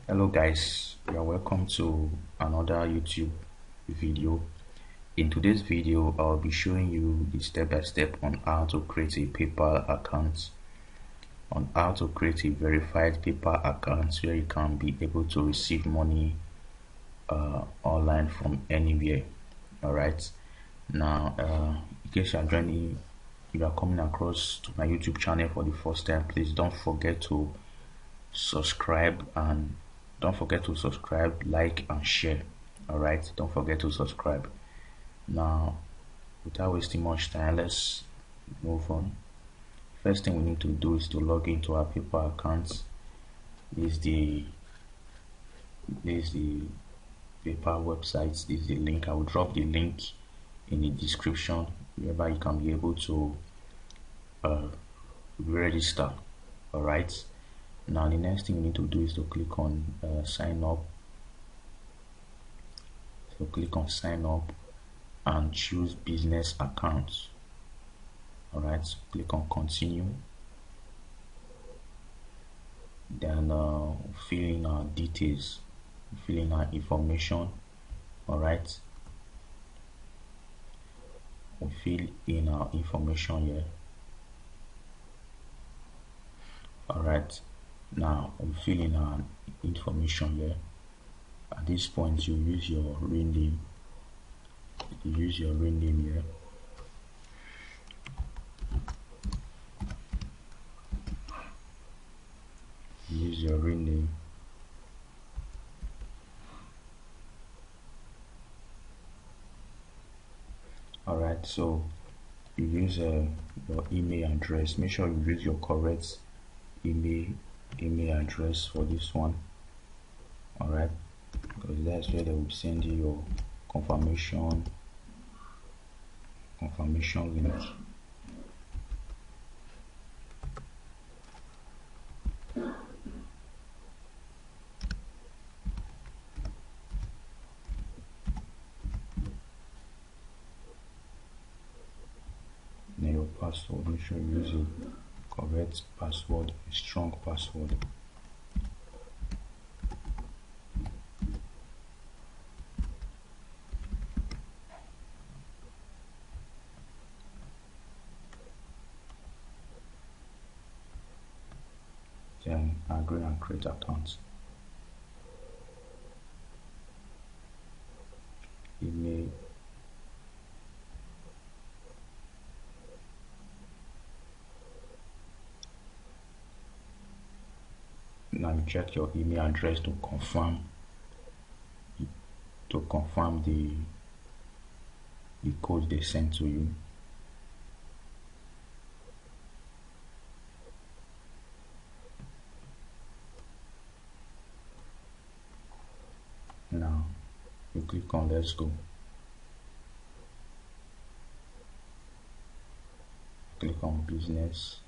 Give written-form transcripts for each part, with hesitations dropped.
Hello guys, you are welcome to another YouTube video. In today's video, I'll be showing you the step-by-step on how to create a PayPal account, on how to create a verified PayPal account where you can be able to receive money online from anywhere. Alright, now in case you are coming across to my YouTube channel for the first time, please don't forget to subscribe and like and share. All right, don't forget to subscribe. Now without wasting much time, let's move on. First thing we need to do is to log into our PayPal accounts. This is the PayPal website. This is the link. I will drop the link in the description whereby you can be able to register. All right, now the next thing you need to do is to click on sign up. So click on sign up and choose business accounts. All right, so click on continue, then fill in our details, fill in our information. All right, we fill in our information here. All right, now we fill in our information here. At this point, you use your real name. You use your real name here. Use your real name. All right, so you use your email address. Make sure you use your correct email address for this one. All right, because that's where they will send you your confirmation link. Then your password, make sure you use a correct password, a strong password. Then agree and create account. Email. Now you check your email address to confirm the code they sent to you. Now you click on let's go. Click on business.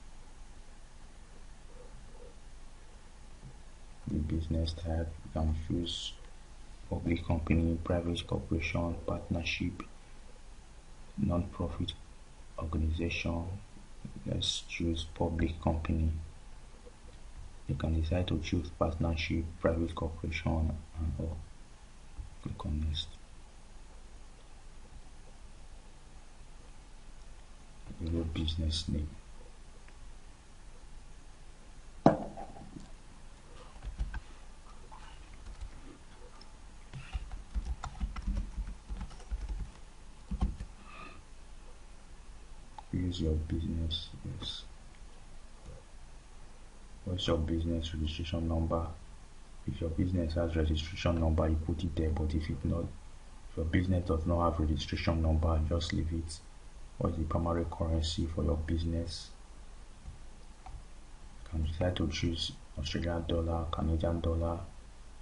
The business type, you can choose public company, private corporation, partnership, non-profit organization. Let's choose public company. You can decide to choose partnership, private corporation, and all. Click on next. Your business name. Use your business. Yes. What's your business registration number? If your business has registration number, you put it there. But if your business does not have registration number, just leave it. What is the primary currency for your business? You can decide to choose Australian dollar, Canadian dollar,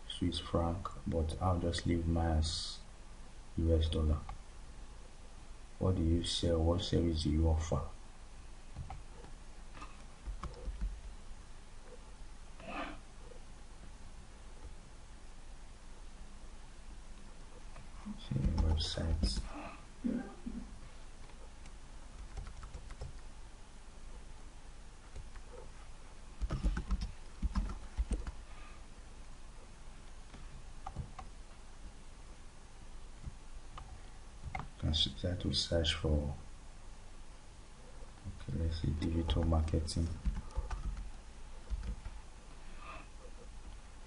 Swiss franc, but I'll just leave mine as US dollar. What do you sell? What service do you offer? Websites. start to search for, okay, let's see, digital marketing.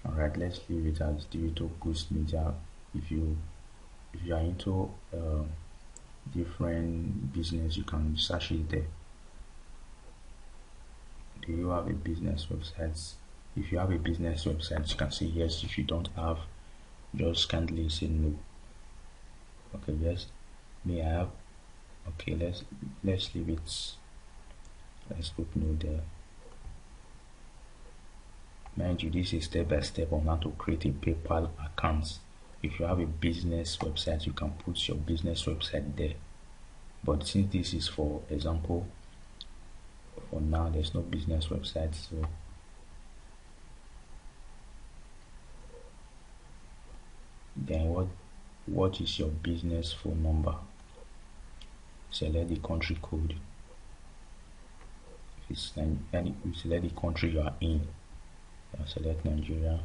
Alright, let's leave it as digital boost media. If you are into different business, you can search it there. Do you have a business website? If you have a business website, you can say yes. If you don't have, just kindly say no. Okay, yes, may I have? Okay, let's leave it. Let's put no there. Mind you, this is step by step on how to create a PayPal account. If you have a business website, you can put your business website there. But since this is for example, for now there's no business website, so then what is your business phone number? Select the country code. If it's any, you select the country you are in. Select Nigeria.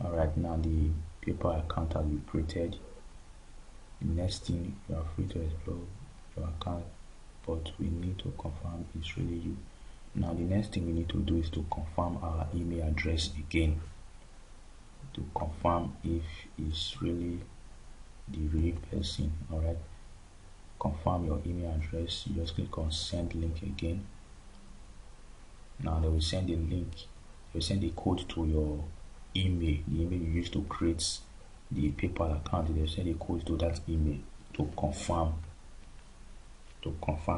Alright, now the PayPal account has been created. The next thing, you are free to explore your account, but we need to confirm it's really you. Now the next thing we need to do is to confirm our email address again, to confirm if it's really the real person. Alright, confirm your email address. You just click on send link again. Now they will send a link, they will send a code to your email, the email you used to create the PayPal account. They will send a code to that email to confirm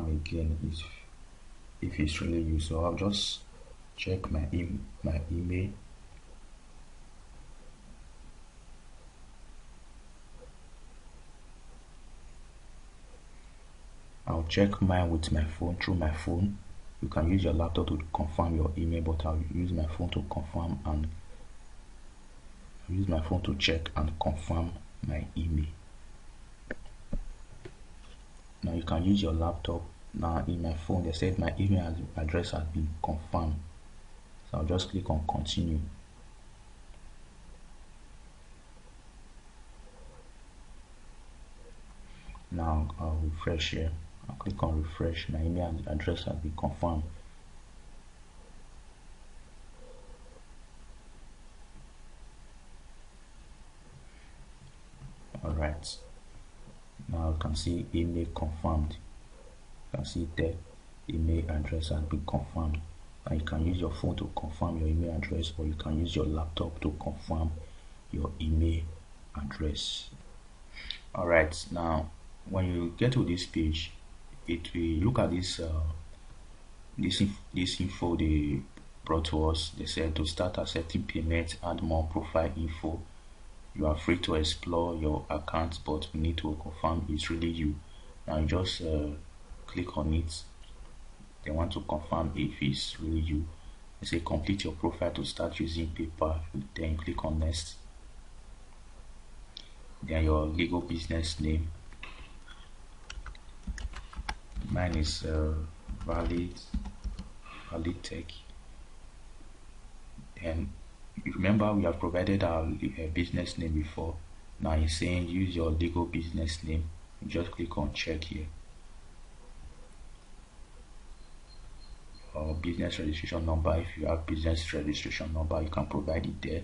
again if it's really you. So I'll just check my email. I'll check mine with my phone, through my phone. You can use your laptop to confirm your email, but I'll use my phone to confirm and use my phone to check and confirm my email. Now you can use your laptop. Now in my phone, they said my email address has been confirmed. So I'll just click on continue. Now I'll refresh here. I'll click on refresh. My email address has been confirmed. Alright, now you can see email confirmed. You can see that email address has been confirmed. And you can use your phone to confirm your email address, or you can use your laptop to confirm your email address. Alright, now when you get to this page, it will look at this this info they brought to us. They said to start accepting payments, add more profile info. You are free to explore your account, but we need to confirm it's really you. Now you just click on it. They want to confirm if it's really you. They say complete your profile to start using PayPal. Then you click on next. Then your legal business name. Mine is Valid Tech. And remember, we have provided our business name before. Now it's saying use your legal business name. You just click on check here. Or business registration number. If you have business registration number, you can provide it there.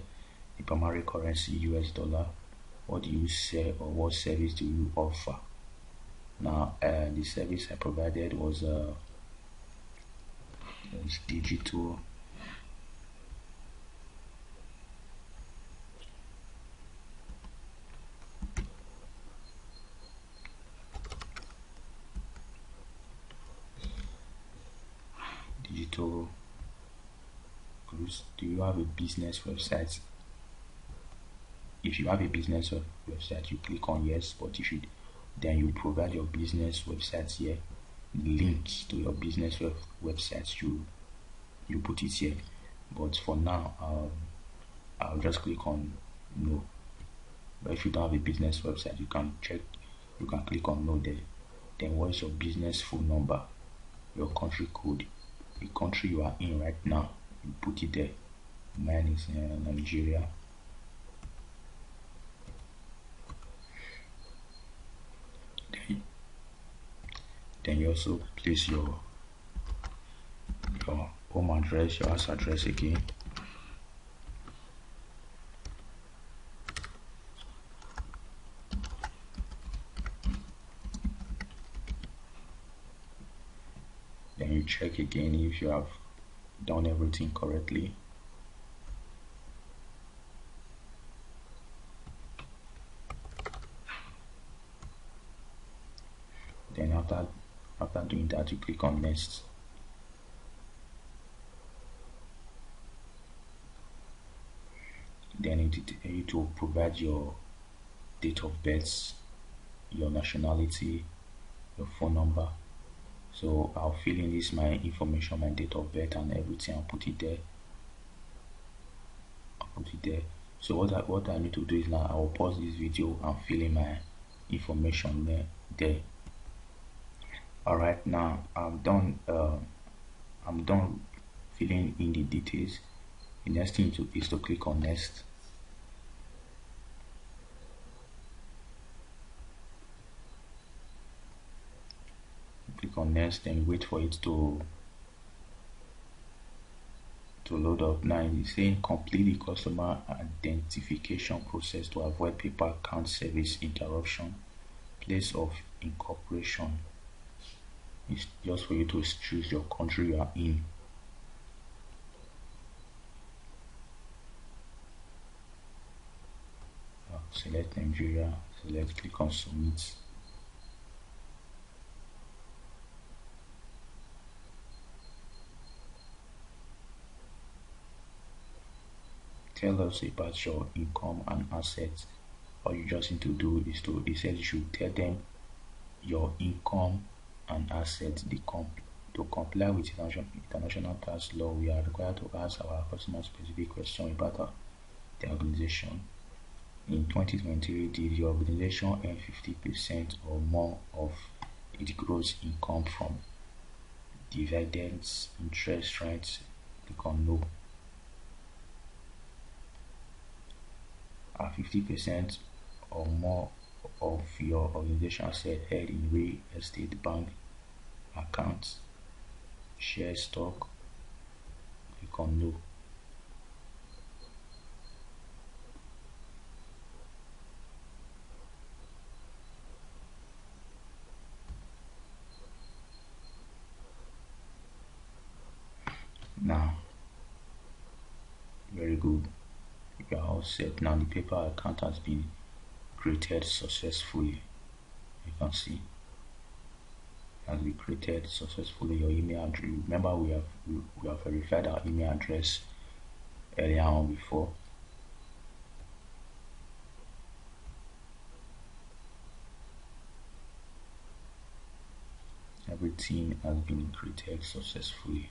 The primary currency US dollar. What do you sell, or what service do you offer? Now the service I provided was digital groups. Do you have a business website? if you have a business website, you click on yes, but then you provide your business website here, links to your business website, you put it here. But for now, I'll just click on no. But if you don't have a business website, you can click on no there. Then what is your business phone number, your country code, the country you are in right now, you put it there. Mine is Nigeria. Then you also place your home address, your house address again. Then you check again if you have done everything correctly. Then after doing that, you click on next. Then it will provide your date of birth, your nationality, your phone number. So I'll fill in this my information, my date of birth and everything. I'll put it there. So what I need to do is now I will pause this video and fill in my information there. Alright, now I'm done filling in the details. The next thing is to click on next. Click on next, then wait for it to load up. Now it's saying complete the customer identification process to avoid PayPal account service interruption. Place of incorporation is just for you to choose your country you are in. Select Nigeria, click on submit. Tell us about your income and assets. All you just need to do is it says you should tell them your income and assets. To comply with international tax law, we are required to ask our customer specific question about the organization. In 2023, did your organization earn 50% or more of its gross income from dividends, interest rates? Click on no. 50% or more of your organization asset held in real estate, bank accounts, share stock? Click on no. Now, very good. You are all set. Now the PayPal account has been created successfully. You can see it has been created successfully. Your email address. Remember, we have verified our email address earlier on before. Everything has been created successfully.